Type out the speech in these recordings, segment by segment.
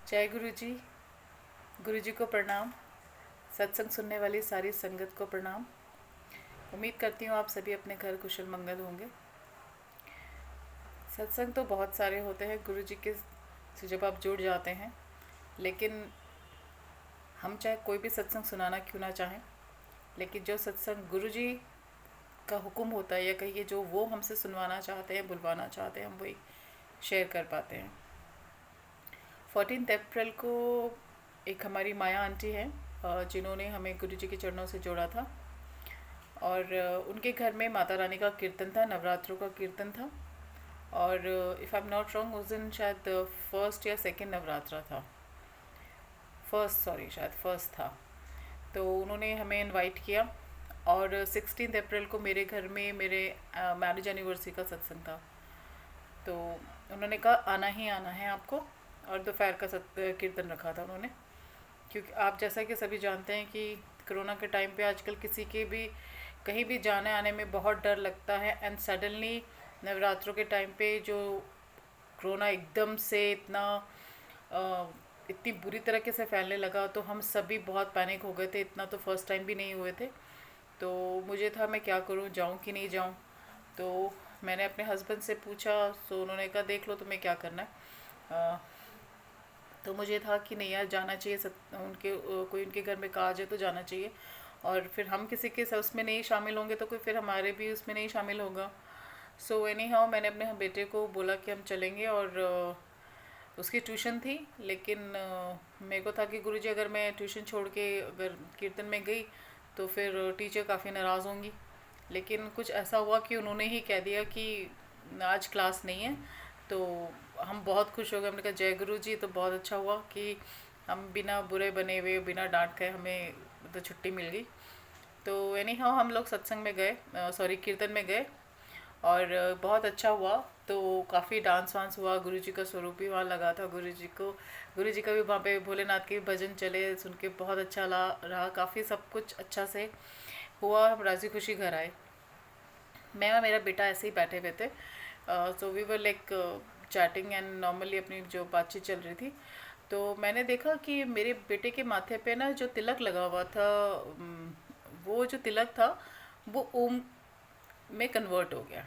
जय गुरु जी। गुरु जी को प्रणाम। सत्संग सुनने वाली सारी संगत को प्रणाम। उम्मीद करती हूँ आप सभी अपने घर कुशल मंगल होंगे। सत्संग तो बहुत सारे होते हैं गुरु जी के से जब आप जुड़ जाते हैं, लेकिन हम चाहे कोई भी सत्संग सुनाना क्यों ना चाहें, लेकिन जो सत्संग गुरु जी का हुक्म होता है या कहिए जो वो हमसे सुनवाना चाहते हैं, बुलवाना चाहते हैं, हम वही शेयर कर पाते हैं। 14 अप्रैल को एक हमारी माया आंटी हैं जिन्होंने हमें गुरु जी के चरणों से जोड़ा था, और उनके घर में माता रानी का कीर्तन था, नवरात्रों का कीर्तन था। और if I am not wrong उस दिन शायद फर्स्ट या सेकेंड नवरात्रा था, फर्स्ट, सॉरी, शायद फर्स्ट था। तो उन्होंने हमें इनवाइट किया, और 16 अप्रैल को मेरे घर में मेरे मैरिज एनिवर्सरी का सत्संग था। तो उन्होंने कहा आना ही आना है आपको, और दोपहर का कीर्तन रखा था उन्होंने। क्योंकि आप जैसा कि सभी जानते हैं कि कोरोना के टाइम पे आजकल किसी के भी कहीं भी जाने आने में बहुत डर लगता है, एंड सडनली नवरात्रों के टाइम पे जो कोरोना एकदम से इतनी बुरी तरीके से फैलने लगा, तो हम सभी बहुत पैनिक हो गए थे। इतना तो फर्स्ट टाइम भी नहीं हुए थे। तो मुझे था मैं क्या करूं, जाऊं कि नहीं जाऊं। तो मैंने अपने हस्बैंड से पूछा, तो उन्होंने कहा देख लो तुम्हें क्या करना है। तो मुझे था कि नहीं यार, जाना चाहिए। कोई उनके घर में काज है तो जाना चाहिए, और फिर हम किसी के उसमें नहीं शामिल होंगे तो कोई फिर हमारे भी उसमें नहीं शामिल होगा। सो एनी हाउ मैंने अपने बेटे को बोला कि हम चलेंगे, और उसकी ट्यूशन थी। लेकिन मेरे को था कि गुरुजी अगर मैं ट्यूशन छोड़ के अगर कीर्तन में गई तो फिर टीचर काफ़ी नाराज़ होंगी। लेकिन कुछ ऐसा हुआ कि उन्होंने ही कह दिया कि आज क्लास नहीं है। तो हम बहुत खुश हो गए। हमने कहा जय गुरु जी। तो बहुत अच्छा हुआ कि हम बिना बुरे बने हुए, बिना डांट खाए हमें तो छुट्टी मिल गई। तो एनी हाउ हम लोग सत्संग में गए, सॉरी कीर्तन में गए, और बहुत अच्छा हुआ। तो काफ़ी डांस वांस हुआ, गुरु जी का स्वरूप भी वहाँ लगा था। गुरु जी का भी वहाँ पे भोलेनाथ के भी भजन चले, सुन के बहुत अच्छा रहा। काफ़ी सब कुछ अच्छा से हुआ, हम राज़ी खुशी घर आए। मैं और मेरा बेटा ऐसे ही बैठे हुए थे। So we were like chatting and normally अपनी जो बातचीत चल रही थी। तो मैंने देखा कि मेरे बेटे के माथे पे ना जो तिलक लगा हुआ था, वो जो तिलक था वो ओम में कन्वर्ट हो गया।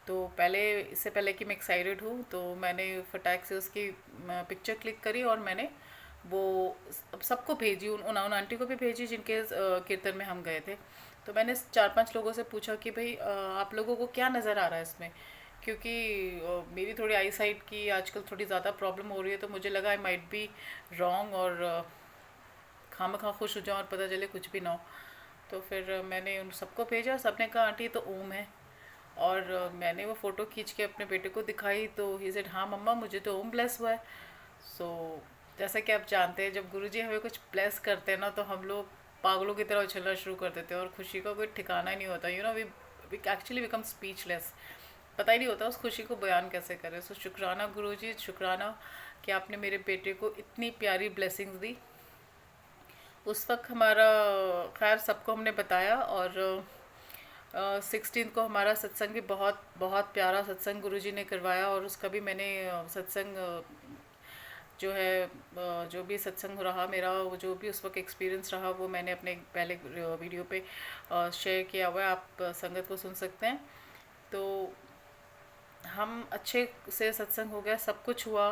तो पहले, इससे पहले कि मैं एक्साइटेड हूँ, तो मैंने फटाक से उसकी पिक्चर क्लिक करी, और मैंने वो सबको भेजी, उन आंटी को भी भेजी जिनके कीर्तन में हम गए थे। तो मैंने 4-5 लोगों से पूछा कि भाई आप लोगों को क्या नज़र आ रहा है इसमें, क्योंकि मेरी थोड़ी आई साइट की आजकल थोड़ी ज़्यादा प्रॉब्लम हो रही है। तो मुझे लगा आई माइट बी रॉन्ग, और खामखा खुश हो जाऊँ और पता चले कुछ भी ना हो। तो फिर मैंने उन सबको भेजा, सबने कहा आंटी तो ओम है। और मैंने वो फ़ोटो खींच के अपने बेटे को दिखाई, तो ही सेड हाँ मम्मा मुझे तो ओम ब्लेस हुआ है। सो जैसा कि आप जानते हैं, जब गुरुजी हमें कुछ ब्लेस करते हैं ना, तो हम लोग पागलों की तरह उछलना शुरू कर देते हैं, और खुशी का कोई ठिकाना ही नहीं होता। You know we actually become speechless. पता ही नहीं होता उस खुशी को बयान कैसे करें। सो शुक्राना गुरुजी, शुक्राना कि आपने मेरे बेटे को इतनी प्यारी ब्लेसिंग्स दी। उस वक्त हमारा, खैर सबको हमने बताया, और 16 को हमारा सत्संग भी बहुत बहुत प्यारा सत्संग गुरुजी ने करवाया। और उसका भी मैंने सत्संग जो है जो भी सत्संग रहा मेरा, वो जो भी उस वक्त एक्सपीरियंस रहा, वो मैंने अपने पहले वीडियो पे शेयर किया हुआ है, आप संगत को सुन सकते हैं। तो हम अच्छे से सत्संग हो गया, सब कुछ हुआ।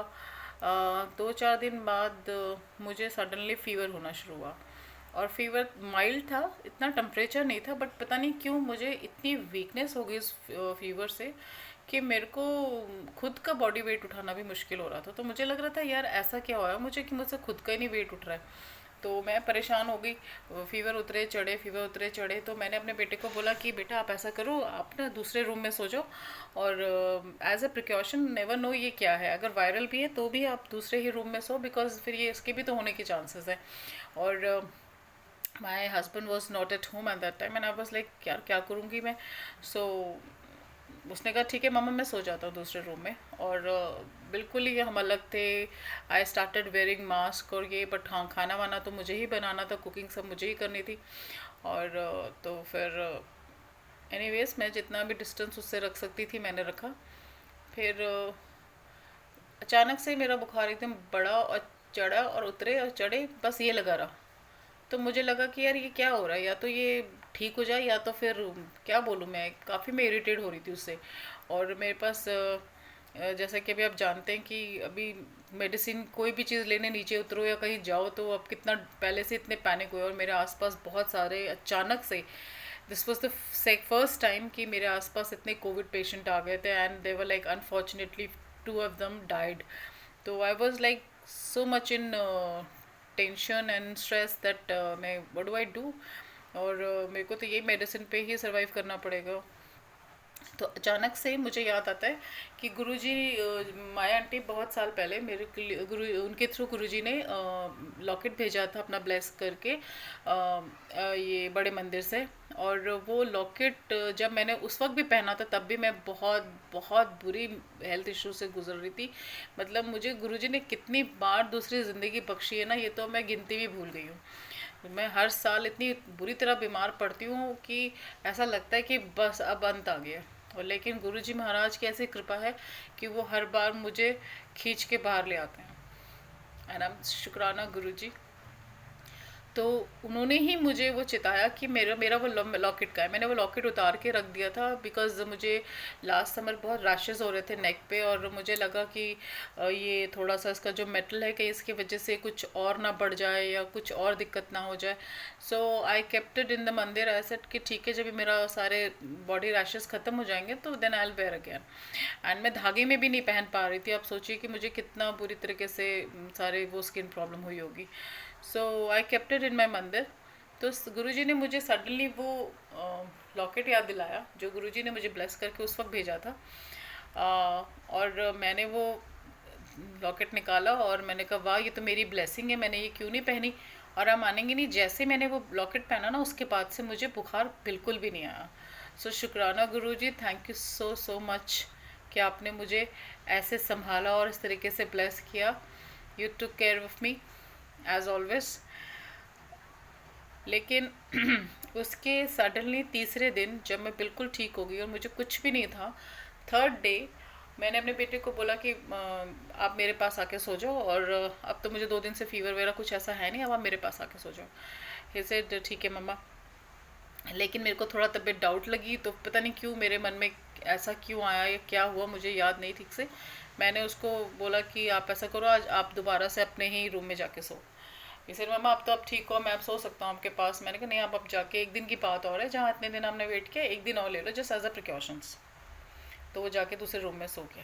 2-4 दिन बाद मुझे सडनली फ़ीवर होना शुरू हुआ, और फीवर माइल्ड था, इतना टेम्परेचर नहीं था, बट पता नहीं क्यों मुझे इतनी वीकनेस हो गई उस फीवर से कि मेरे को खुद का बॉडी वेट उठाना भी मुश्किल हो रहा था। तो मुझे लग रहा था यार ऐसा क्या हुआ मुझे कि मुझसे खुद का ही नहीं वेट उठ रहा है। तो मैं परेशान हो गई। फीवर उतरे चढ़े, फीवर उतरे चढ़े। तो मैंने अपने बेटे को बोला कि बेटा आप ऐसा करो, आप ना दूसरे रूम में सो जाओ, और as a precaution, never know ये क्या है, अगर वायरल भी है तो भी आप दूसरे ही रूम में सो, बिकॉज फिर ये इसके भी तो होने के चांसेस है। और my husband was not at home at that time, and I was like यार क्या करूँगी मैं। सो उसने कहा ठीक है मम्मा मैं सो जाता हूँ दूसरे रूम में। और बिल्कुल ही हम अलग थे। आई स्टार्टेड वेयरिंग मास्क और ये, बट हाँ खाना वाना तो मुझे ही बनाना था, कुकिंग सब मुझे ही करनी थी। और तो फिर एनीवेज मैं जितना भी डिस्टेंस उससे रख सकती थी मैंने रखा। फिर अचानक से मेरा बुखार एकदम बढ़ा और चढ़ा और उतरे और चढ़े, बस ये लगा रहा। तो मुझे लगा कि यार ये क्या हो रहा है, या तो ये ठीक हो जाए या तो फिर क्या बोलूँ, मैं काफ़ी मैं इरिटेट हो रही थी उससे। और मेरे पास जैसा कि अभी आप जानते हैं कि अभी मेडिसिन कोई भी चीज़ लेने नीचे उतरो या कहीं जाओ तो अब कितना पहले से इतने पैनिक हुए, और मेरे आसपास बहुत सारे अचानक से, this was the first time कि मेरे आसपास इतने कोविड पेशेंट आ गए थे, and they were like unfortunately two of them died. तो I was like so much in tension and stress that मैं व्हाट डू आई डू। और मेरे को तो यही मेडिसिन पे ही सरवाइव करना पड़ेगा। तो अचानक से मुझे याद आता है कि गुरुजी, माया आंटी बहुत साल पहले मेरे के लिए गुरु उनके थ्रू गुरुजी ने लॉकेट भेजा था अपना ब्लेस करके ये बड़े मंदिर से। और वो लॉकेट जब मैंने उस वक्त भी पहना था तब भी मैं बहुत बहुत बुरी हेल्थ इशू से गुजर रही थी। मतलब मुझे गुरुजी ने कितनी बार दूसरी ज़िंदगी बख्शी है ना, ये तो मैं गिनती भी भूल गई हूँ। मैं हर साल इतनी बुरी तरह बीमार पड़ती हूँ कि ऐसा लगता है कि बस अब अंत आ गया। और लेकिन गुरुजी महाराज की ऐसी कृपा है कि वो हर बार मुझे खींच के बाहर ले आते हैं। एंड आई एम शुक्राना गुरुजी। तो उन्होंने ही मुझे वो चिताया कि मेरा मेरा वो लॉकेट का है। मैंने वो लॉकेट उतार के रख दिया था बिकॉज मुझे लास्ट समर बहुत रैशेस हो रहे थे नेक पे, और मुझे लगा कि ये थोड़ा सा इसका जो मेटल है कि इसकी वजह से कुछ और ना बढ़ जाए या कुछ और दिक्कत ना हो जाए। So I kept it in the mandir. I said कि ठीक है, जब भी मेरा सारे बॉडी रैशेस ख़त्म हो जाएंगे तो then I will wear again. And मैं धागे में भी नहीं पहन पा रही थी। आप सोचिए कि मुझे कितना बुरी तरीके से सारे वो स्किन प्रॉब्लम हुई होगी। सो आई केप्ट इट इन माई मंदिर। तो गुरुजी ने मुझे सडनली वो लॉकेट याद दिलाया जो गुरुजी ने मुझे ब्लेस करके उस वक्त भेजा था। और मैंने वो लॉकेट निकाला और मैंने कहा वाह, ये तो मेरी ब्लेसिंग है, मैंने ये क्यों नहीं पहनी। और आप मानेंगे नहीं, जैसे मैंने वो लॉकेट पहना ना उसके बाद से मुझे बुखार बिल्कुल भी नहीं आया। सो शुक्राना गुरुजी, thank you so so much कि आपने मुझे ऐसे संभाला और इस तरीके से ब्लेस किया। You took care of me as always. लेकिन उसके सडनली तीसरे दिन जब मैं बिल्कुल ठीक हो गई और मुझे कुछ भी नहीं था, थर्ड डे मैंने अपने बेटे को बोला कि आप मेरे पास आके सो जाओ, और अब तो मुझे 2 दिन से फीवर वगैरह कुछ ऐसा है नहीं, अब आप मेरे पास आके सो जाओ। ही सेड ठीक है मम्मा। लेकिन मेरे को थोड़ा तबीयत डाउट लगी, तो पता नहीं क्यों मेरे मन में ऐसा क्यों आया या क्या हुआ मुझे याद नहीं ठीक से। मैंने उसको बोला कि आप ऐसा करो, आज आप दोबारा से अपने ही रूम में जाके सो। इसे मम्मा अब तो आप ठीक हो, मैं अब सो सकता हूँ आपके पास। मैंने कहा नहीं, आप अब जाके, एक दिन की बात और है, जहाँ इतने दिन हमने वेट किया, एक दिन और ले लो जस्ट एज अ प्रिकॉशंस। तो वो जाके दूसरे रूम में सो गया।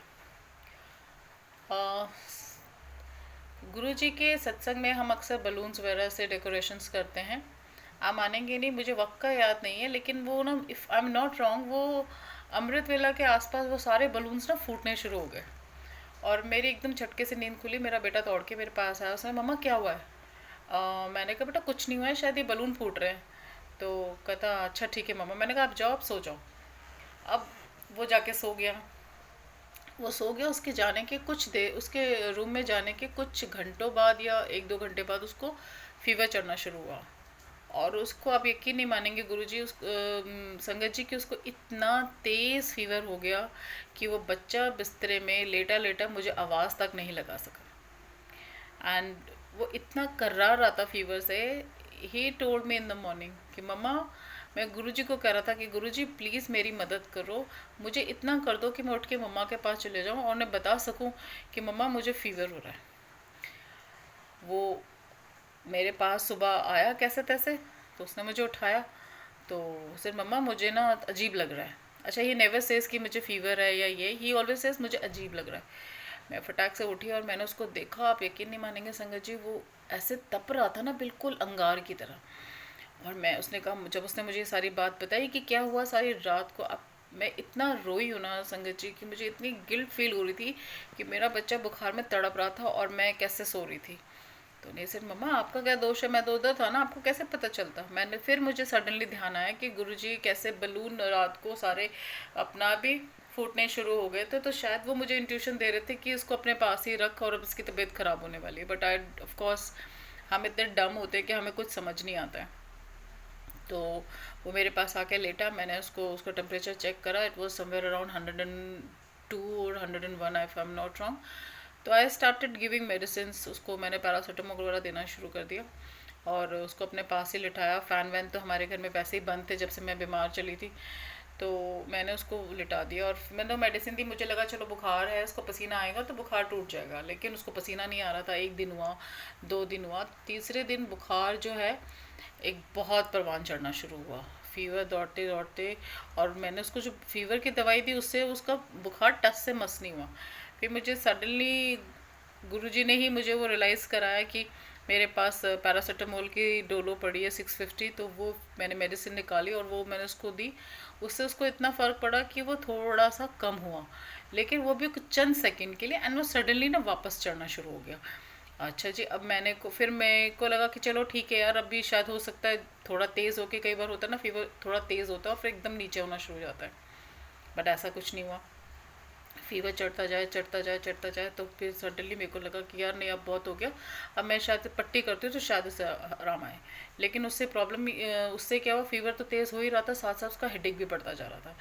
गुरु जी के सत्संग में हम अक्सर बलून्स वगैरह से डेकोरेशंस करते हैं। आप मानेंगे नहीं, मुझे वक्त का याद नहीं है, लेकिन वो ना, if I am not wrong, वो अमृत वेला के आसपास वो सारे बलून्स ना फूटने शुरू हो गए। और मेरी एकदम झटके से नींद खुली, मेरा बेटा दौड़ के मेरे पास आया, उसने मम्मा क्या हुआ है। मैंने कहा बेटा कुछ नहीं हुआ है, शायद ये बलून फूट रहे हैं। तो कहता अच्छा ठीक है मम्मा। मैंने कहा आप जाओ, आप सो जाओ। अब वो जाके सो गया। वो सो गया, उसके जाने के कुछ देर, उसके रूम में जाने के कुछ घंटों बाद या 1-2 घंटे बाद उसको फीवर चढ़ना शुरू हुआ। और उसको आप यकीन नहीं मानेंगे गुरुजी, उस संगत जी की उसको इतना तेज़ फीवर हो गया कि वो बच्चा बिस्तरे में लेटा लेटा मुझे आवाज़ तक नहीं लगा सका। एंड वो इतना कर्रा रहा था फीवर से। He told me in the morning कि मम्मा, मैं गुरुजी को कह रहा था कि गुरुजी प्लीज़ मेरी मदद करो, मुझे इतना कर दो कि मैं उठ के मम्मा के पास चले जाऊँ और उन्हें बता सकूँ कि मम्मा मुझे फ़ीवर हो रहा है। वो मेरे पास सुबह आया कैसे तैसे, तो उसने मुझे उठाया। तो सिर्फ मम्मा मुझे ना अजीब लग रहा है। अच्छा, ये नेवर सेज कि मुझे फ़ीवर है या ये, ही ऑलवेज सेज मुझे अजीब लग रहा है। मैं फटाक से उठी और मैंने उसको देखा। आप यकीन नहीं मानेंगे संगत जी, वो ऐसे तप रहा था ना, बिल्कुल अंगार की तरह। और मैं, उसने कहा, जब उसने मुझे ये सारी बात बताई कि क्या हुआ सारी रात को, अब मैं इतना रोई हूँ ना संगत जी कि मुझे इतनी गिल्ट फील हो रही थी कि मेरा बच्चा बुखार में तड़प रहा था और मैं कैसे सो रही थी। तो नहीं सर मम्मा आपका क्या दोष है, मैं तो उधर था ना, आपको कैसे पता चलता। मैंने फिर मुझे सडनली ध्यान आया कि गुरुजी कैसे बलून रात को सारे अपना भी फूटने शुरू हो गए थे। तो शायद वो मुझे इंट्यूशन दे रहे थे कि इसको अपने पास ही रख और अब इसकी तबीयत ख़राब होने वाली है। बट आई ऑफ कोर्स हम इतने डम होते हैं कि हमें कुछ समझ नहीं आता है। तो वो मेरे पास आके लेटा, मैंने उसको उसका टेम्परेचर चेक करा, इट वाज समवेयर अराउंड 102 और 101 if I am not wrong. तो आई स्टार्टेड गिविंग मेडिसिन, उसको मैंने पैरासीटामोल वगैरह देना शुरू कर दिया और उसको अपने पास ही लिटाया। फ़ैन वैन तो हमारे घर में वैसे ही बंद थे जब से मैं बीमार चली थी, तो मैंने उसको लिटा दिया और मैंने तो मेडिसिन दी। मुझे लगा चलो बुखार है, उसको पसीना आएगा तो बुखार टूट जाएगा, लेकिन उसको पसीना नहीं आ रहा था। 1 दिन हुआ, 2 दिन हुआ, तीसरे दिन बुखार जो है एक बहुत परवान चढ़ना शुरू हुआ, फीवर दौड़ते दौड़ते। और मैंने उसको जो फीवर की दवाई दी उससे उसका बुखार टस से मस नहीं हुआ। फिर मुझे सडनली गुरुजी ने ही मुझे वो रियलाइज़ कराया कि मेरे पास पैरासीटामोल की डोलो पड़ी है 650, तो वो मैंने मेडिसिन निकाली और वो मैंने उसको दी। उससे उसको इतना फ़र्क पड़ा कि वो थोड़ा सा कम हुआ, लेकिन वो भी कुछ चंद सेकंड के लिए, एंड वो सडनली ना वापस चढ़ना शुरू हो गया। अच्छा जी, अब फिर मेरे को लगा कि चलो ठीक है यार, अभी शायद हो सकता है थोड़ा तेज़ होके, कई बार होता है ना फीवर थोड़ा तेज़ होता है और फिर एकदम नीचे होना शुरू हो जाता है, बट ऐसा कुछ नहीं हुआ। फीवर चढ़ता जाए चढ़ता जाए चढ़ता जाए, तो फिर सडनली मेरे को लगा कि यार नहीं अब बहुत हो गया, अब मैं शायद पट्टी करती हूँ तो शायद उससे आराम आए। लेकिन उससे प्रॉब्लम, उससे क्या हुआ, फीवर तो तेज़ हो ही रहा था, साथ साथ उसका हेडेक भी बढ़ता जा रहा था।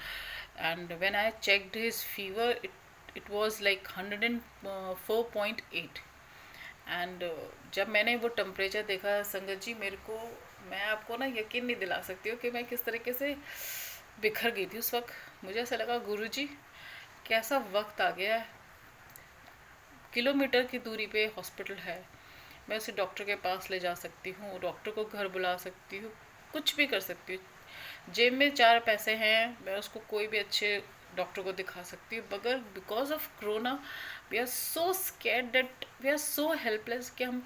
And when I checked his fever, it was like 104.8। And जब मैंने वो टेम्परेचर देखा संगत जी, मेरे को, मैं आपको ना यकीन नहीं दिला सकती हूँ कि मैं किस तरीके से बिखर गई थी उस वक्त। मुझे ऐसा लगा गुरुजी कैसा वक्त आ गया है, किलोमीटर की दूरी पे हॉस्पिटल है, मैं उसे डॉक्टर के पास ले जा सकती हूँ, डॉक्टर को घर बुला सकती हूँ, कुछ भी कर सकती हूँ। जेब में 4 पैसे हैं, मैं उसको कोई भी अच्छे डॉक्टर को दिखा सकती हूँ, मगर because of corona we are so scared that we are so helpless कि हम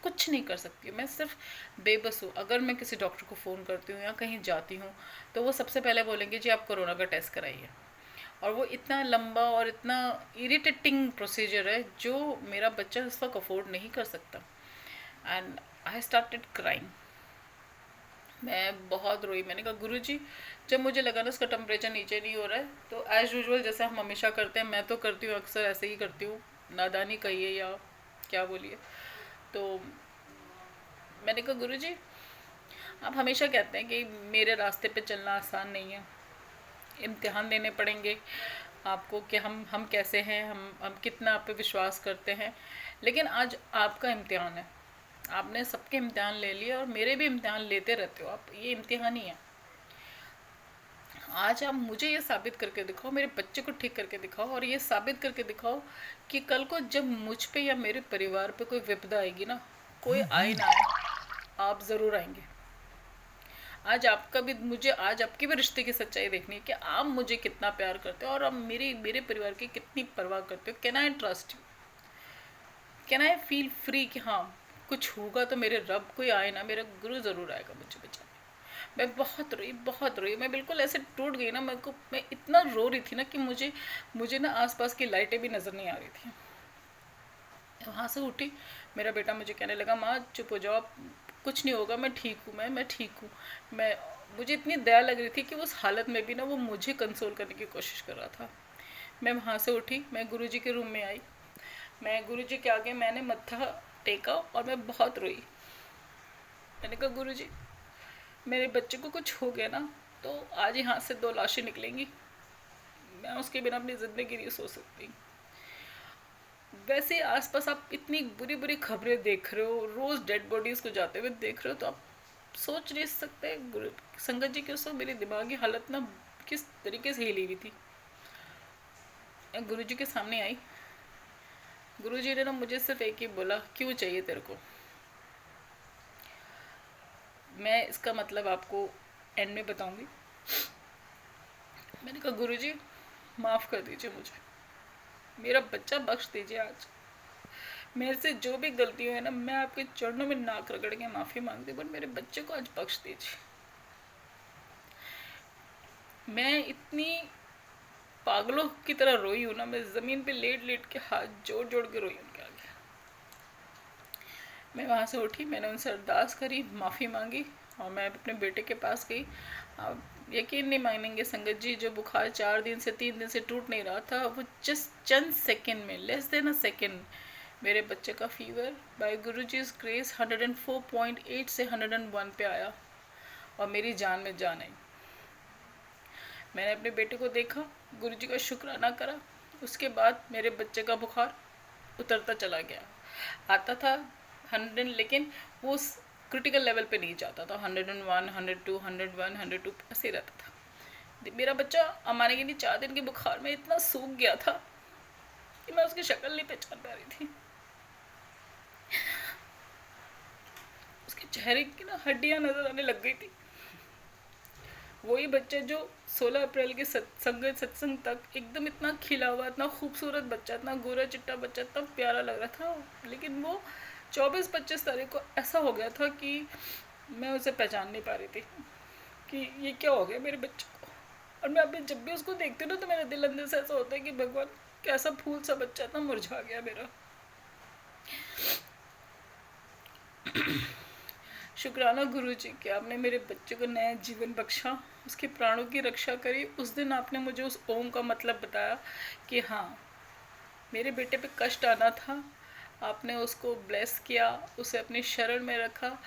कुछ नहीं कर सकती हूँ। मैं सिर्फ बेबस हूँ। अगर मैं किसी डॉक्टर को फ़ोन करती हूँ या कहीं जाती हूँ तो वो सबसे पहले बोलेंगे जी आप कोरोना का टेस्ट कराइए, और वो इतना लंबा और इतना इरिटेटिंग प्रोसीजर है जो मेरा बच्चा इस वक्त अफोर्ड नहीं कर सकता। And I started crying. मैं बहुत रोई। मैंने कहा गुरुजी, जब मुझे लगा ना उसका टेम्परेचर नीचे नहीं हो रहा है, तो एज़ यूजुअल जैसे हम हमेशा करते हैं, मैं तो करती हूँ, अक्सर ऐसे ही करती हूँ, नादानी कहिए या क्या बोलिए। तो मैंने कहा गुरुजी, आप हमेशा कहते हैं कि मेरे रास्ते पे चलना आसान नहीं है, इम्तिहान देने पड़ेंगे आपको कि हम कैसे हैं, हम कितना आप पे विश्वास करते हैं। लेकिन आज आपका इम्तिहान है, आपने सबके इम्तिहान ले लिए और मेरे भी इम्तिहान लेते रहते हो आप, ये इम्तिहान ही है। आज आप मुझे ये साबित करके दिखाओ, मेरे बच्चे को ठीक करके दिखाओ, और ये साबित करके दिखाओ कि कल को जब मुझ पे या मेरे परिवार पे कोई विपदा आएगी ना, कोई आए ना आए, आप ज़रूर आएंगे। आज आपका भी, मुझे आज आपके भी रिश्ते की सच्चाई देखनी है कि आप मुझे कितना प्यार करते हो और आप मेरे परिवार की कितनी परवाह करते हो। Can I trust you, can I feel free कि हाँ कुछ होगा तो मेरे रब, कोई आए ना, मेरा गुरु ज़रूर आएगा मुझे बचाने। मैं बहुत रोई, बहुत रोई, मैं बिल्कुल ऐसे टूट गई ना। मैं इतना रो रही थी ना कि मुझे मुझे ना आसपास की लाइटें भी नज़र नहीं आ रही थी। वहाँ से उठी, मेरा बेटा मुझे कहने लगा माँ चुप हो जाओ, कुछ नहीं होगा, मैं ठीक हूँ, मैं ठीक हूँ। मैं मुझे इतनी दया लग रही थी कि उस हालत में भी ना वो मुझे कंसोल करने की कोशिश कर रहा था। मैं वहाँ से उठी, मैं गुरुजी के रूम में आई, मैं गुरुजी के आगे मैंने मत्था टेका और मैं बहुत रोई। मैंने कहा गुरुजी, मेरे बच्चे को कुछ हो गया ना तो आज यहाँ से 2 लाशें निकलेंगी, मैं उसके बिना अपनी ज़िंदगी नहीं सो सकती। वैसे आसपास आप इतनी बुरी बुरी खबरें देख रहे हो, रोज़ डेड बॉडीज़ को जाते हुए देख रहे हो, तो आप सोच नहीं सकते गुरु संगत जी के, उसको मेरी दिमागी हालत ना किस तरीके से हिली हुई थी। मैं गुरु जी के सामने आई, गुरु जी ने ना मुझे सिर्फ एक ही बोला, क्यों चाहिए तेरे को। मैं इसका मतलब आपको एंड में बताऊंगी। मैंने कहा गुरु जी माफ़ कर दीजिए मुझे, मेरा बच्चा बख्श दीजिए। आज मेरे से जो भी गलती हुई है ना, मैं आपके चरणों में नाक रगड़ के माफ़ी मांगती हूँ, बट मेरे बच्चे को आज बख्श दीजिए। मैं इतनी पागलों की तरह रोई हूँ ना, मैं ज़मीन पे लेट लेट के हाथ जोड़ जोड़ के रोई उनके आगे। मैं वहाँ से उठी, मैंने उनसे अरदास करी, माफ़ी मांगी और मैं अपने बेटे के पास गई। आप यकीन नहीं मानेंगे संगत जी, जो बुखार 4 दिन से 3 दिन से टूट नहीं रहा था, वो जस्ट चंद सेकेंड में, लेस देन अ सेकेंड, मेरे बच्चे का फीवर बाय गुरुजी's ग्रेस 104.8 से 101 पे आया और मेरी जान में जान आई। मैंने अपने बेटे को देखा, गुरुजी का शुक्राना करा। उसके बाद मेरे बच्चे का बुखार उतरता चला गया। आता था 100, लेकिन वो उस क्रिटिकल लेवल पे नहीं जाता था। 101, 102, 101, 102 ऐसे ही रहता था। मेरा बच्चा माने कि नहीं 4 दिन के बुखार में इतना सूख गया था कि मैं उसकी शक्ल नहीं पहचान पा रही थी। उसके चेहरे की ना हड्डियां नजर आने लग गई थी। वही बच्चा जो 16 अप्रैल के संगत सत्संग तक एकदम इतना खिला हुआ, इतना खूबसूरत बच्चा, इतना गोरा चिट्टा बच्चा, इतना प्यारा लग रहा था, लेकिन वो 24-25 तारीख को ऐसा हो गया था कि मैं उसे पहचान नहीं पा रही थी कि ये क्या हो गया मेरे बच्चे को। और मैं अभी जब भी उसको देखती हूँ ना तो मेरे दिल अंदर से ऐसा होता है कि भगवान, कैसा फूल सा बच्चा था, मुरझा गया मेरा। शुक्राना गुरु जी कि आपने मेरे बच्चे को नया जीवन बख्शा, उसके प्राणों की रक्षा करी। उस दिन आपने मुझे उस ओम का मतलब बताया कि हाँ, मेरे बेटे पे कष्ट आना था, आपने उसको ब्लेस किया, उसे अपनी शरण में रखा,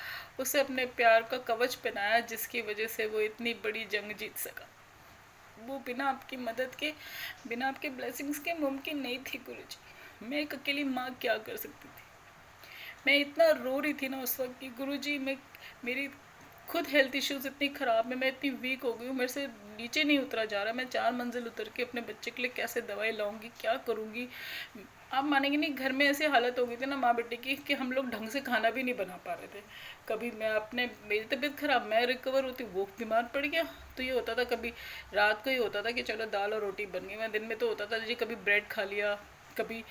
उसे अपने प्यार का कवच पहनाया, जिसकी वजह से वो इतनी बड़ी जंग जीत सका। वो बिना आपकी मदद के, बिना आपके ब्लेसिंग्स के मुमकिन नहीं थी गुरु जी। मैं एक अकेली माँ क्या कर सकती थी। मैं इतना रो रही थी ना उस वक्त कि गुरुजी, मैं, मेरी खुद हेल्थ इश्यूज इतनी ख़राब है, मैं इतनी वीक हो गई हूँ, मेरे से नीचे नहीं उतरा जा रहा, मैं 4 मंजिल उतर के अपने बच्चे के लिए कैसे दवाई लाऊंगी, क्या करूँगी। आप मानेंगे नहीं, घर में ऐसी हालत हो गई थी ना माँ बेटे की कि हम लोग ढंग से खाना भी नहीं बना पा रहे थे। कभी मैं अपने, मेरी तबीयत ख़राब, मैं रिकवर होती, वो बीमार पड़ गया। तो ये होता था, कभी रात को ही होता था कि चलो दाल और रोटी बन गई, मैं दिन में तो होता था जी कभी ब्रेड खा लिया, कभी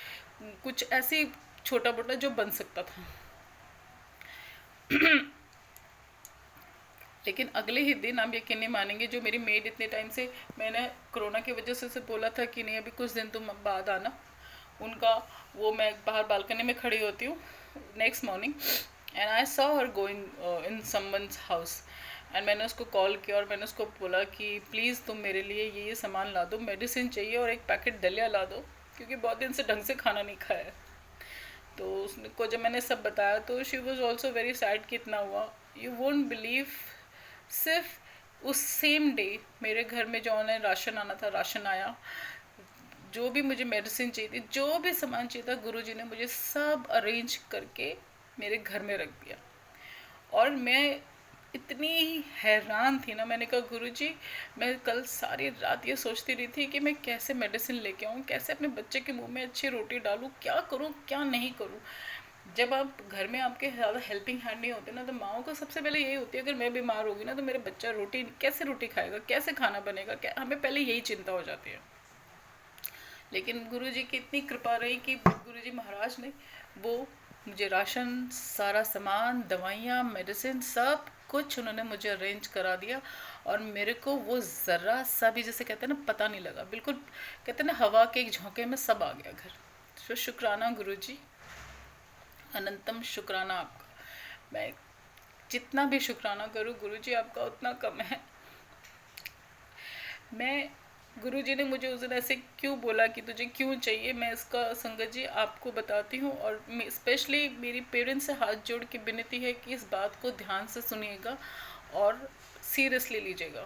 कुछ ऐसे छोटा मोटा जो बन सकता था। लेकिन अगले ही दिन आप यकीन नहीं मानेंगे, जो मेरी मेड इतने टाइम से, मैंने कोरोना की वजह से उसे बोला था कि नहीं अभी कुछ दिन तुम बाद आना, उनका वो, मैं बाहर बालकनी में खड़ी होती हूँ next morning, and I saw her going in someone's house, and मैंने उसको कॉल किया और मैंने उसको बोला कि प्लीज़ तुम मेरे लिए ये सामान ला दो, मेडिसिन चाहिए और एक पैकेट दलिया ला दो, क्योंकि बहुत दिन से ढंग से खाना नहीं खाया है। तो उसको जब मैंने सब बताया तो she was also very sad कि इतना हुआ। यू वोंट बिलीव, सिर्फ उस सेम डे मेरे घर में जो ऑनलाइन राशन आना था, राशन आया। जो भी मुझे मेडिसिन चाहिए थी, जो भी सामान चाहिए था, गुरुजी ने मुझे सब अरेंज करके मेरे घर में रख दिया। और मैं इतनी हैरान थी ना, मैंने कहा गुरुजी, मैं कल सारी रात ये सोचती रही थी कि मैं कैसे मेडिसिन लेके आऊँ, कैसे अपने बच्चे के मुंह में अच्छी रोटी डालूँ, क्या करूँ क्या नहीं करूँ। जब आप घर में, आपके ज़्यादा हेल्पिंग हैंड नहीं होते ना, तो माओ को सबसे पहले यही होती है, अगर मैं बीमार होगी ना तो मेरा बच्चा रोटी कैसे, रोटी खाएगा, कैसे खाना बनेगा, हमें पहले यही चिंता हो जाती है। लेकिन गुरुजी की इतनी कृपा रही कि गुरुजी महाराज ने वो मुझे राशन, सारा सामान, दवाइयाँ, मेडिसिन, सब कुछ उन्होंने मुझे अरेंज करा दिया। और मेरे को वो ज़रा सा भी, जैसे कहते हैं ना, पता नहीं लगा, बिल्कुल कहते हैं ना हवा के एक झोंके में सब आ गया घर। तो शुक्राना गुरुजी, अनंतम शुक्राना आपका। मैं जितना भी शुक्राना करूँ गुरुजी आपका उतना कम है। मैं, गुरुजी ने मुझे उस दिन ऐसे क्यों बोला कि तुझे क्यों चाहिए, मैं इसका संगत जी आपको बताती हूँ। और स्पेशली मेरी पेरेंट्स से हाथ जोड़ के विनती है कि इस बात को ध्यान से सुनिएगा और सीरियसली लीजिएगा।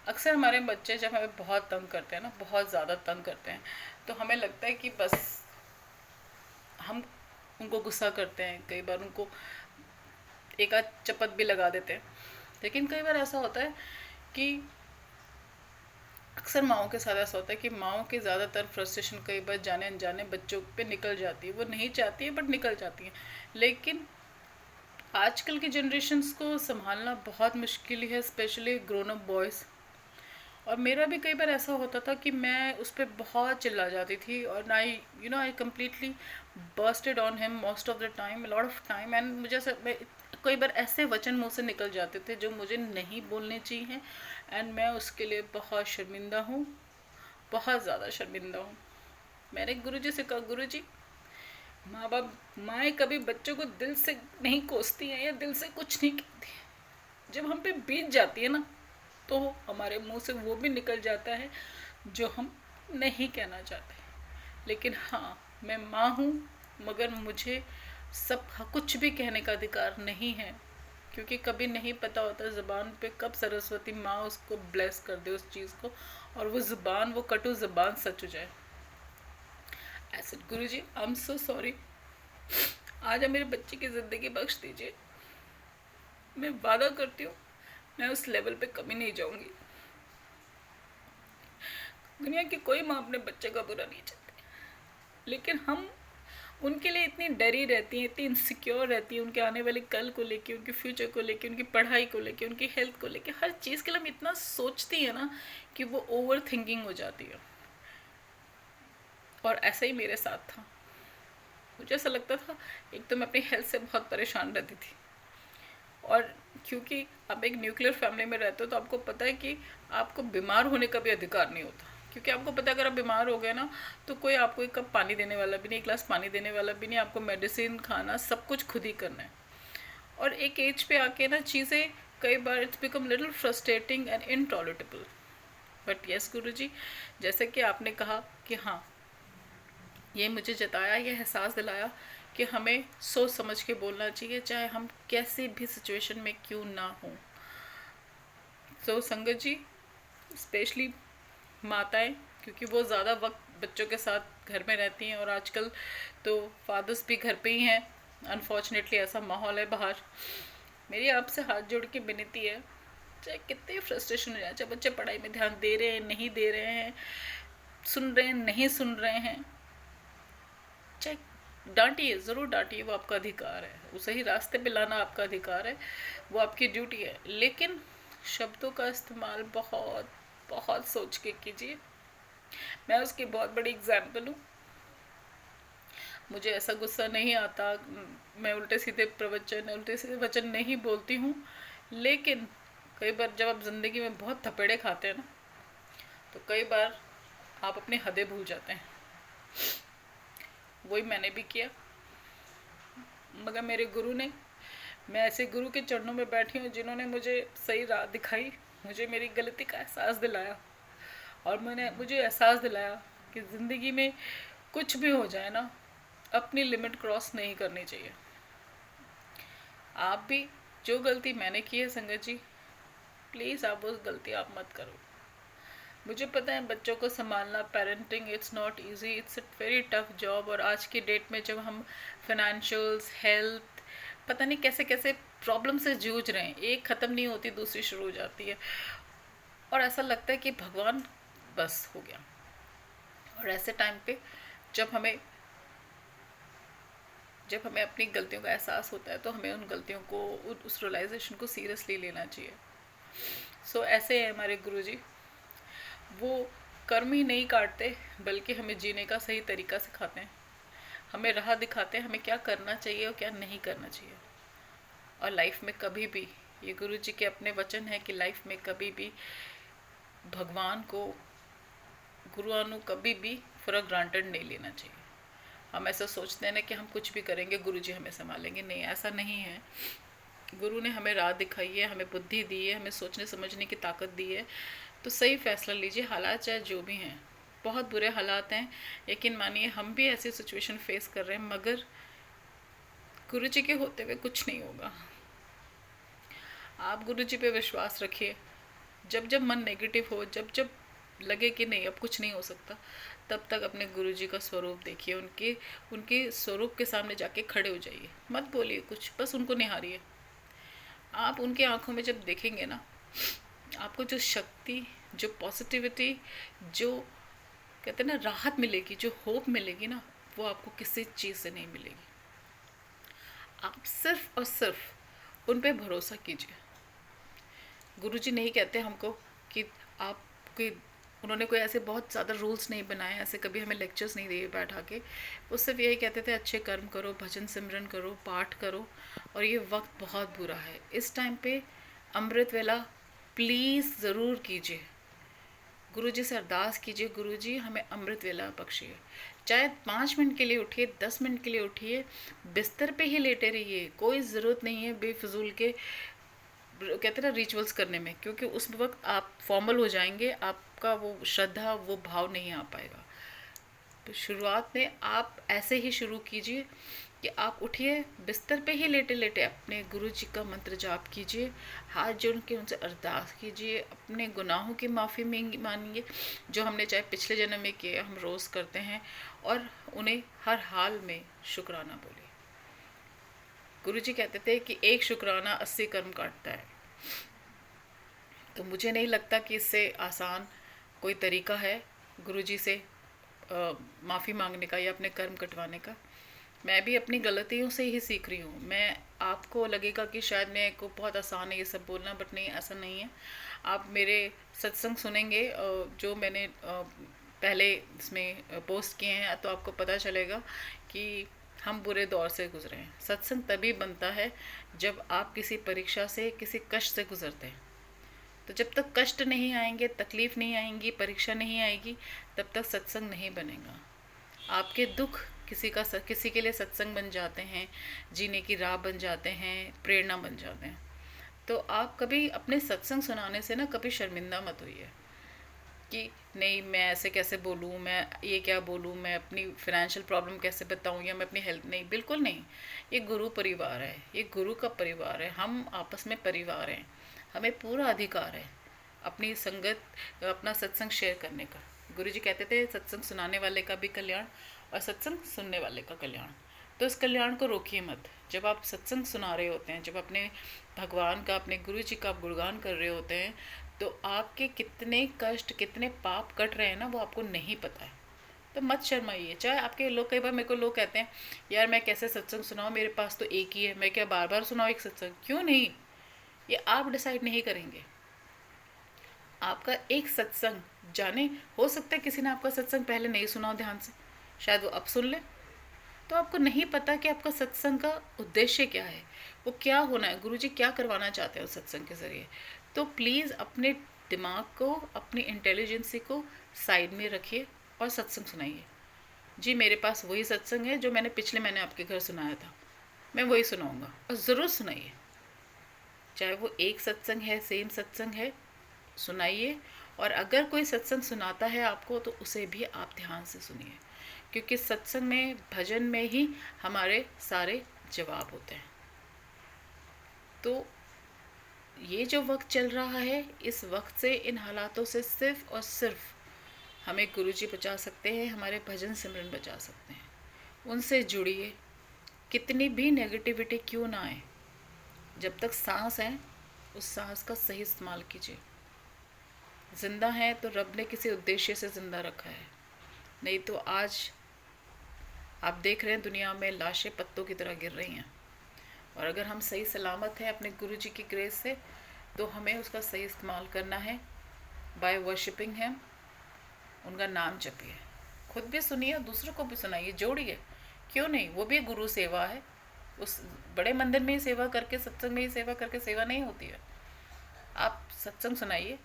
अक्सर हमारे बच्चे जब हमें बहुत तंग करते हैं ना, बहुत ज़्यादा तंग करते हैं, तो हमें लगता है कि बस हम उनको गुस्सा करते हैं, कई बार उनको एक आध चपत भी लगा देते हैं। लेकिन कई बार ऐसा होता है कि अक्सर माओं के साथ ऐसा होता है कि माओं की ज़्यादातर फ्रस्ट्रेशन कई बार जाने अनजाने बच्चों पे निकल जाती है, वो नहीं चाहती है बट निकल जाती है। लेकिन आजकल की जनरेशन्स को संभालना बहुत मुश्किल है, स्पेशली ग्रोन अप बॉयज़। और मेरा भी कई बार ऐसा होता था कि मैं उस पर बहुत चिल्ला जाती थी, और I I completely bursted on him most of the time, lot of time. And मुझे ऐसा, मैं कई बार ऐसे वचन मुँह से निकल जाते थे जो मुझे नहीं बोलने चाहिए, एंड मैं उसके लिए बहुत शर्मिंदा हूँ, बहुत ज़्यादा शर्मिंदा हूँ। मैंने गुरुजी से कहा, गुरुजी, माँ बाप, माएँ कभी बच्चों को दिल से नहीं कोसती हैं या दिल से कुछ नहीं कहती हैं। जब हम पे बीत जाती है ना, तो हमारे मुंह से वो भी निकल जाता है जो हम नहीं कहना चाहते। लेकिन हाँ, मैं माँ हूँ, मगर मुझे सब कुछ भी कहने का अधिकार नहीं है, क्योंकि कभी नहीं पता होता ज़ुबान पे कब सरस्वती माँ उसको ब्लेस कर दे उस चीज़ को, और वो ज़ुबान, वो कटु ज़ुबान सच हो जाए। I said Guruji I am so sorry, आज आप मेरे बच्चे की ज़िंदगी बख्श दीजिए, मैं वादा करती हूँ मैं उस लेवल पे कभी नहीं जाऊंगी। दुनिया की कोई माँ अपने बच्चे का बुरा नहीं चाहती, लेकिन हम उनके लिए इतनी डरी रहती हैं, इतनी इनसिक्योर रहती है उनके आने वाले कल को लेके, उनके फ्यूचर को लेके, उनकी पढ़ाई को लेके, उनकी हेल्थ को लेके, हर चीज़ के लिए हम इतना सोचती है ना कि वो ओवर थिंकिंग हो जाती है। और ऐसा ही मेरे साथ था। मुझे ऐसा लगता था, एक तो मैं अपनी हेल्थ से बहुत परेशान रहती थी, और क्योंकि आप एक न्यूक्लियर फैमिली में रहते हो तो आपको पता है कि आपको बीमार होने का भी अधिकार नहीं होता, क्योंकि आपको पता है अगर आप बीमार हो गए ना तो कोई आपको एक कप पानी देने वाला भी नहीं, एक गिलास पानी देने वाला भी नहीं, आपको मेडिसिन खाना सब कुछ खुद ही करना है। और एक एज पे आके ना चीज़ें कई बार it's become little frustrating and intolerable. But yes गुरुजी, जैसे कि आपने कहा कि हाँ, ये मुझे जताया, ये एहसास दिलाया कि हमें सोच समझ के बोलना चाहिए, चाहे हम कैसी भी सिचुएशन में क्यों ना हो। तो संगत जी, स्पेशली माताएं, क्योंकि वो ज़्यादा वक्त बच्चों के साथ घर में रहती हैं, और आजकल तो फादर्स भी घर पे ही हैं, अनफॉर्चुनेटली ऐसा माहौल है बाहर। मेरी आपसे हाथ जोड़ के विनती है, चाहे कितने फ्रस्ट्रेशन हो जाए, चाहे बच्चे पढ़ाई में ध्यान दे रहे हैं नहीं दे रहे हैं, सुन रहे हैं नहीं सुन रहे हैं, चाहे डांटिए, ज़रूर डांटिए, वो आपका अधिकार है, वो सही रास्ते पे लाना आपका अधिकार है, वो आपकी ड्यूटी है, लेकिन शब्दों का इस्तेमाल बहुत बहुत सोच के कीजिए। मैं उसकी बहुत बड़ी एग्जाम्पल हूँ। मुझे ऐसा गुस्सा नहीं आता, मैं उल्टे सीधे प्रवचन, उल्टे सीधे वचन नहीं बोलती हूँ, लेकिन कई बार जब आप ज़िंदगी में बहुत थपेड़े खाते हैं ना, तो कई बार आप अपनी हदें भूल जाते हैं। वही मैंने भी किया, मगर मेरे गुरु ने, मैं ऐसे गुरु के चरणों में बैठी हूँ जिन्होंने मुझे सही राह दिखाई, मुझे मेरी गलती का एहसास दिलाया, और मुझे एहसास दिलाया कि ज़िंदगी में कुछ भी हो जाए ना, अपनी लिमिट क्रॉस नहीं करनी चाहिए। आप भी, जो गलती मैंने की है संगत जी, प्लीज़ आप उस गलती आप मत करो। मुझे पता है बच्चों को संभालना, parenting, it's not easy, it's a very tough job, और आज की डेट में जब हम फाइनेंशियल्स, हेल्थ, पता नहीं कैसे कैसे प्रॉब्लम से जूझ रहे हैं, एक ख़त्म नहीं होती दूसरी शुरू हो जाती है, और ऐसा लगता है कि भगवान बस हो गया। और ऐसे टाइम पे जब हमें अपनी गलतियों का एहसास होता है तो हमें उन गलतियों को, उस रियलाइजेशन को सीरियसली लेना चाहिए। सो ऐसे हैं हमारे गुरुजी, वो कर्म ही नहीं काटते बल्कि हमें जीने का सही तरीका सिखाते हैं, हमें राह दिखाते हैं, हमें क्या करना चाहिए और क्या नहीं करना चाहिए। और लाइफ में कभी भी, ये गुरुजी के अपने वचन है कि लाइफ में कभी भी भगवान को, गुरुआनु कभी भी फॉर ग्रांटेड नहीं लेना चाहिए। हम ऐसा सोचते हैं ना कि हम कुछ भी करेंगे गुरुजी हमें संभालेंगे, नहीं, ऐसा नहीं है। गुरु ने हमें राह दिखाई है, हमें बुद्धि दी है, हमें सोचने समझने की ताकत दी है, तो सही फैसला लीजिए। हालात चाहे जो भी हैं, बहुत बुरे हालात हैं, यकीन मानिए हम भी ऐसी सिचुएशन फेस कर रहे हैं, मगर गुरु जी के होते हुए कुछ नहीं होगा। आप गुरु जी पे विश्वास रखिए। जब जब मन नेगेटिव हो, जब जब लगे कि नहीं अब कुछ नहीं हो सकता, तब तक अपने गुरु जी का स्वरूप देखिए, उनके स्वरूप के सामने जाके खड़े हो जाइए, मत बोलिए कुछ, बस उनको निहारिए। आप उनके आंखों में जब देखेंगे ना, आपको जो शक्ति, जो पॉजिटिविटी, जो कहते हैं ना राहत मिलेगी, जो होप मिलेगी ना, वो आपको किसी चीज़ से नहीं मिलेगी। आप सिर्फ और सिर्फ उन पे भरोसा कीजिए। गुरुजी नहीं कहते हमको कि आप कोई, उन्होंने कोई ऐसे बहुत ज़्यादा रूल्स नहीं बनाए, ऐसे कभी हमें लेक्चर्स नहीं दिए बैठा के, वो सिर्फ यही कहते थे अच्छे कर्म करो, भजन सिमरन करो, पाठ करो। और ये वक्त बहुत बुरा है, इस टाइम पे अमृत वेला प्लीज़ ज़रूर कीजिए, गुरुजी से अरदास कीजिए, गुरुजी हमें अमृत वेला बख्शिए। चाहे 5 मिनट के लिए उठिए, 10 मिनट के लिए उठिए, बिस्तर पे ही लेटे रहिए, कोई ज़रूरत नहीं है बेफजूल के कहते हैं ना रिचुअल्स करने में, क्योंकि उस वक्त आप फॉर्मल हो जाएंगे, आपका वो श्रद्धा, वो भाव नहीं आ पाएगा। तो शुरुआत में आप ऐसे ही शुरू कीजिए कि आप उठिए, बिस्तर पे ही लेटे लेटे अपने गुरु जी का मंत्र जाप कीजिए, हाथ जोड़ के उनसे अरदास कीजिए, अपने गुनाहों की माफ़ी मांगिए जो हमने चाहे पिछले जन्म में किए हम रोज़ करते हैं, और उन्हें हर हाल में शुक्राना बोलिए। गुरुजी कहते थे कि एक शुक्राना 80 कर्म काटता है। तो मुझे नहीं लगता कि इससे आसान कोई तरीका है गुरुजी से माफ़ी मांगने का या अपने कर्म कटवाने का। मैं भी अपनी गलतियों से ही सीख रही हूँ। मैं आपको लगेगा कि शायद मेरे को बहुत आसान है ये सब बोलना, बट नहीं, ऐसा नहीं है। आप मेरे सत्संग सुनेंगे जो मैंने पहले इसमें पोस्ट किए हैं, तो आपको पता चलेगा कि हम बुरे दौर से गुजरे हैं। सत्संग तभी बनता है जब आप किसी परीक्षा से, किसी कष्ट से गुजरते हैं। तो जब तक कष्ट नहीं आएंगे, तकलीफ़ नहीं आएंगी, परीक्षा नहीं आएगी, तब तक सत्संग नहीं बनेगा। आपके दुख किसी के लिए सत्संग बन जाते हैं, जीने की राह बन जाते हैं, प्रेरणा बन जाते हैं। तो आप कभी अपने सत्संग सुनाने से ना कभी शर्मिंदा मत होइए कि नहीं मैं ऐसे कैसे बोलूँ, मैं ये क्या बोलूँ, मैं अपनी फाइनेंशियल प्रॉब्लम कैसे बताऊँ, या मैं अपनी हेल्थ। नहीं, बिल्कुल नहीं। ये गुरु परिवार है, ये गुरु का परिवार है, हम आपस में परिवार हैं। हमें पूरा अधिकार है अपनी संगत, अपना सत्संग शेयर करने का। गुरुजी कहते थे सत्संग सुनाने वाले का भी कल्याण और सत्संग सुनने वाले का कल्याण। तो इस कल्याण को रोकिए मत। जब आप सत्संग सुना रहे होते हैं, जब अपने भगवान का, अपने गुरु जी का आप गुणगान कर रहे होते हैं, तो आपके कितने कष्ट, कितने पाप कट रहे हैं ना, वो आपको नहीं पता है। तो मत शर्माइए। चाहे आपके लोग, कई बार मेरे को लोग कहते हैं यार मैं कैसे सत्संग सुनाऊँ, मेरे पास तो एक ही है, मैं क्या बार बार सुनाऊँ एक सत्संग? क्यों नहीं, ये आप डिसाइड नहीं करेंगे। आपका एक सत्संग, जाने हो सकता है किसी ने आपका सत्संग पहले नहीं सुना हो ध्यान से, शायद वो अब सुन ले। तो आपको नहीं पता कि आपका सत्संग का उद्देश्य क्या है, वो क्या होना है, गुरुजी क्या करवाना चाहते हैं उस सत्संग के ज़रिए। तो प्लीज़ अपने दिमाग को, अपनी इंटेलिजेंसी को साइड में रखिए और सत्संग सुनाइए। जी मेरे पास वही सत्संग है जो मैंने पिछले महीने आपके घर सुनाया था, मैं वही सुनाऊंगा, और ज़रूर सुनाइए। चाहे वो एक सत्संग है, सेम सत्संग है, सुनाइए। और अगर कोई सत्संग सुनाता है आपको, तो उसे भी आप ध्यान से सुनिए, क्योंकि सत्संग में, भजन में ही हमारे सारे जवाब होते हैं। तो ये जो वक्त चल रहा है, इस वक्त से, इन हालातों से सिर्फ और सिर्फ हमें गुरुजी बचा सकते हैं, हमारे भजन सिमरन बचा सकते हैं। उनसे जुड़िए, कितनी भी नेगेटिविटी क्यों ना आए, जब तक सांस है उस सांस का सही इस्तेमाल कीजिए। ज़िंदा है तो रब ने किसी उद्देश्य से ज़िंदा रखा है, नहीं तो आज आप देख रहे हैं दुनिया में लाशें पत्तों की तरह गिर रही हैं। और अगर हम सही सलामत हैं अपने गुरु जी की ग्रेस से, तो हमें उसका सही इस्तेमाल करना है बाय वर्शिपिंग हिम। उनका नाम जपिए, खुद भी सुनिए, दूसरों को भी सुनाइए, जोड़िए। क्यों नहीं, वो भी गुरु सेवा है। उस बड़े मंदिर में ही सेवा करके, सत्संग में ही सेवा करके सेवा नहीं होती है। आप सत्संग सुनाइए,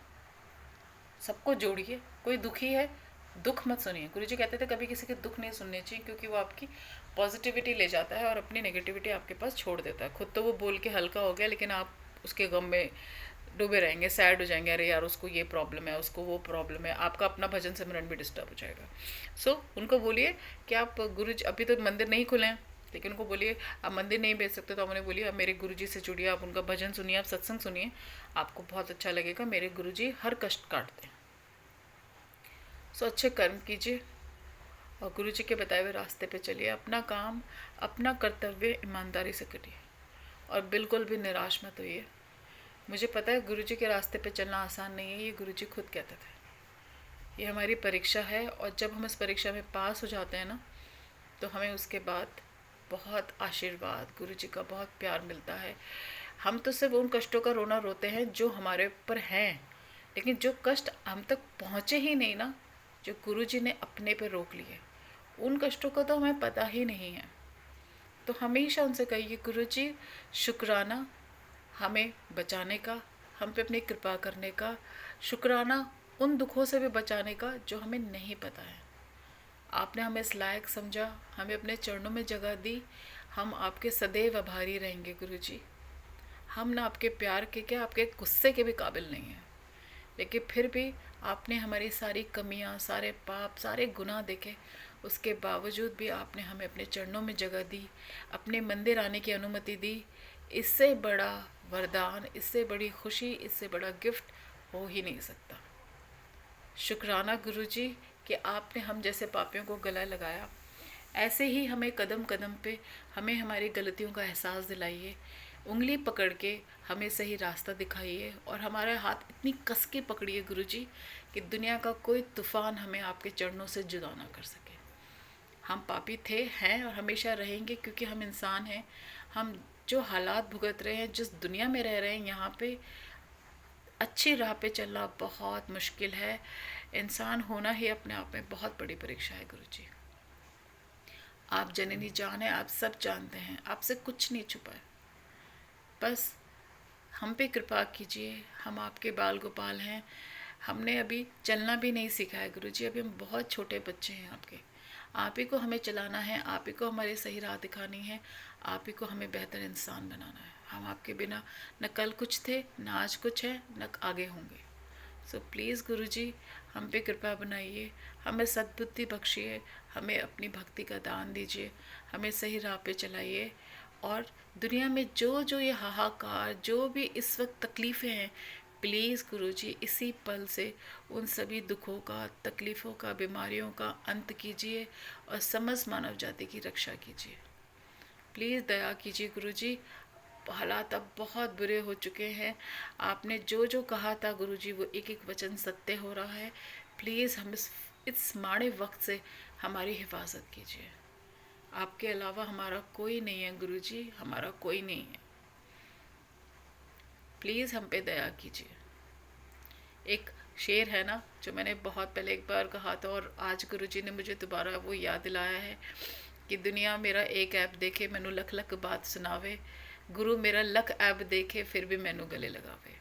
सबको जोड़िए। कोई दुखी है, दुख मत सुनिए। गुरुजी कहते थे कभी किसी के दुख नहीं सुनने चाहिए, क्योंकि वो आपकी पॉजिटिविटी ले जाता है और अपनी नेगेटिविटी आपके पास छोड़ देता है। खुद तो वो बोल के हल्का हो गया, लेकिन आप उसके गम में डूबे रहेंगे, सैड हो जाएंगे, अरे यार उसको ये प्रॉब्लम है, उसको वो प्रॉब्लम है, आपका अपना भजन सिमरन भी डिस्टर्ब हो जाएगा। सो उनको बोलिए कि आप गुरुजी, अभी तो मंदिर नहीं खुले हैं, लेकिन उनको बोलिए आप मंदिर नहीं भेज सकते तो आप उन्हें बोलिए आप मेरे गुरुजी से जुड़िए, आप उनका भजन सुनिए, आप सत्संग सुनिए, आपको बहुत अच्छा लगेगा। मेरे गुरुजी हर कष्ट काटते हैं। सो अच्छे कर्म कीजिए और गुरु जी के बताए हुए रास्ते पे चलिए। अपना काम, अपना कर्तव्य ईमानदारी से करिए और बिल्कुल भी निराश मत होइए। मुझे पता है गुरु जी के रास्ते पे चलना आसान नहीं है, ये गुरु जी खुद कहते थे। ये हमारी परीक्षा है, और जब हम इस परीक्षा में पास हो जाते हैं ना, तो हमें उसके बाद बहुत आशीर्वाद, गुरु जी का बहुत प्यार मिलता है। हम तो सिर्फ उन कष्टों का रोना रोते हैं जो हमारे ऊपर हैं, लेकिन जो कष्ट हम तक पहुँचे ही नहीं ना, जो गुरु जी ने अपने पे रोक लिए, उन कष्टों का तो हमें पता ही नहीं है। तो हमेशा उनसे कहिए गुरु जी शुक्राना हमें बचाने का, हम पे अपनी कृपा करने का, शुक्राना उन दुखों से भी बचाने का जो हमें नहीं पता है। आपने हमें इस लायक समझा, हमें अपने चरणों में जगह दी, हम आपके सदैव आभारी रहेंगे गुरु जी। हम ना आपके प्यार के, क्या आपके गुस्से के भी काबिल नहीं हैं, लेकिन फिर भी आपने हमारी सारी कमियां, सारे पाप, सारे गुनाह देखे, उसके बावजूद भी आपने हमें अपने चरणों में जगह दी, अपने मंदिर आने की अनुमति दी। इससे बड़ा वरदान, इससे बड़ी खुशी, इससे बड़ा गिफ्ट हो ही नहीं सकता। शुक्राना गुरु जी कि आपने हम जैसे पापियों को गला लगाया। ऐसे ही हमें कदम कदम पे हमें हमारी गलतियों का एहसास दिलाइए, उंगली पकड़ के हमें सही रास्ता दिखाइए और हमारा हाथ इतनी कस के पकड़िए गुरुजी कि दुनिया का कोई तूफान हमें आपके चरणों से जुदा ना कर सके। हम पापी थे, हैं और हमेशा रहेंगे, क्योंकि हम इंसान हैं। हम जो हालात भुगत रहे हैं, जिस दुनिया में रह रहे हैं, यहाँ पे अच्छी राह पे चलना बहुत मुश्किल है। इंसान होना ही अपने आप में बहुत बड़ी परीक्षा है गुरुजी। आप जननी जान है, आप सब जानते हैं, आपसे कुछ नहीं छुपा है। बस हम पे कृपा कीजिए, हम आपके बाल गोपाल हैं। हमने अभी चलना भी नहीं सीखा है गुरुजी, अभी हम बहुत छोटे बच्चे हैं आपके। आप ही को हमें चलाना है, आप ही को हमारी सही राह दिखानी है, आप ही को हमें बेहतर इंसान बनाना है। हम आपके बिना न कल कुछ थे, न आज कुछ है, न आगे होंगे। सो प्लीज़ गुरुजी हम पे कृपा बनाइए, हमें सद्बुद्धि बख्शिए, हमें अपनी भक्ति का दान दीजिए, हमें सही राह पे चलाइए। और दुनिया में जो जो ये हाहाकार, जो भी इस वक्त तकलीफ़ें हैं, प्लीज़ गुरुजी इसी पल से उन सभी दुखों का, तकलीफ़ों का, बीमारियों का अंत कीजिए और समस्त मानव जाति की रक्षा कीजिए। प्लीज़ दया कीजिए गुरुजी, हालात अब बहुत बुरे हो चुके हैं। आपने जो जो कहा था गुरुजी वो एक एक वचन सत्य हो रहा है। प्लीज़ हम इस माड़े वक्त से हमारी हिफाजत कीजिए। आपके अलावा हमारा कोई नहीं है गुरुजी, हमारा कोई नहीं है। प्लीज़ हम पे दया कीजिए। एक शेर है ना जो मैंने बहुत पहले एक बार कहा था और आज गुरुजी ने मुझे दोबारा वो याद दिलाया है कि दुनिया मेरा एक ऐप देखे मैनू लख लख बात सुनावे, गुरु मेरा लख ऐप देखे फिर भी मैनू गले लगावे।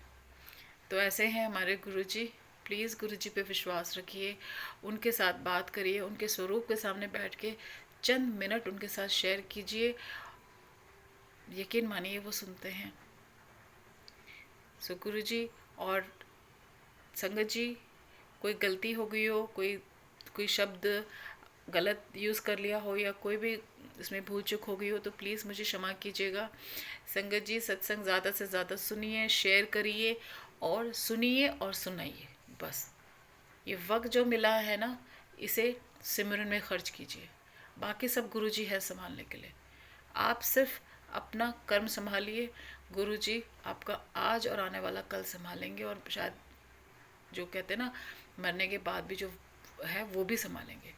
तो ऐसे हैं हमारे गुरुजी। प्लीज़ गुरुजी पे विश्वास रखिए, उनके साथ बात करिए, उनके स्वरूप के सामने बैठ के चंद मिनट उनके साथ शेयर कीजिए। यकीन मानिए वो सुनते हैं। सो गुरुजी और संगत जी, कोई गलती हो गई हो, कोई शब्द गलत यूज़ कर लिया हो या कोई भी इसमें भूल चूक हो गई हो तो प्लीज़ मुझे क्षमा कीजिएगा। संगत जी सत्संग ज़्यादा से ज़्यादा सुनिए, शेयर करिए और सुनिए और सुनाइए। बस ये वक्त जो मिला है ना, इसे सिमरन में खर्च कीजिए। बाकी सब गुरुजी है संभालने के लिए, आप सिर्फ अपना कर्म संभालिए। गुरुजी आपका आज और आने वाला कल संभालेंगे और शायद जो कहते हैं ना मरने के बाद भी जो है वो भी संभालेंगे।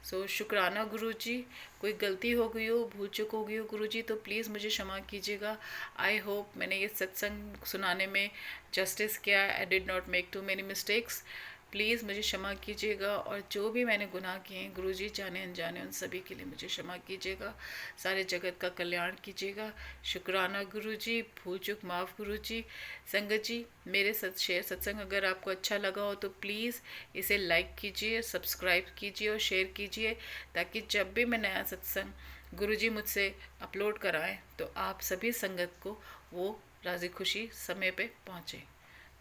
सो शुक्राना गुरुजी। कोई गलती हो गई हो, भूल चूक हो गई हो गुरुजी तो प्लीज़ मुझे क्षमा कीजिएगा। आई होप मैंने ये सत्संग सुनाने में जस्टिस किया। I did not make too many mistakes. Please मुझे क्षमा कीजिएगा और जो भी मैंने गुनाह किए हैं गुरुजी जाने अनजाने उन सभी के लिए मुझे क्षमा कीजिएगा। सारे जगत का कल्याण कीजिएगा। शुक्राना गुरुजी, भूल चूक माफ़ गुरुजी। संगत जी मेरे सत्संग अगर आपको अच्छा लगा हो तो प्लीज़ इसे लाइक कीजिए, सब्सक्राइब कीजिए और शेयर कीजिए, ताकि जब भी मैं नया सत्संग गुरुजी मुझसे अपलोड कराएं तो आप सभी संगत को वो राज़ी खुशी समय पे पहुँचे।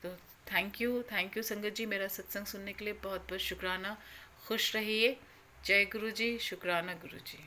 तो थैंक यू संगत जी, मेरा सत्संग सुनने के लिए बहुत बहुत शुक्राना। खुश रहिए। जय गुरु जी। शुक्राना गुरु जी।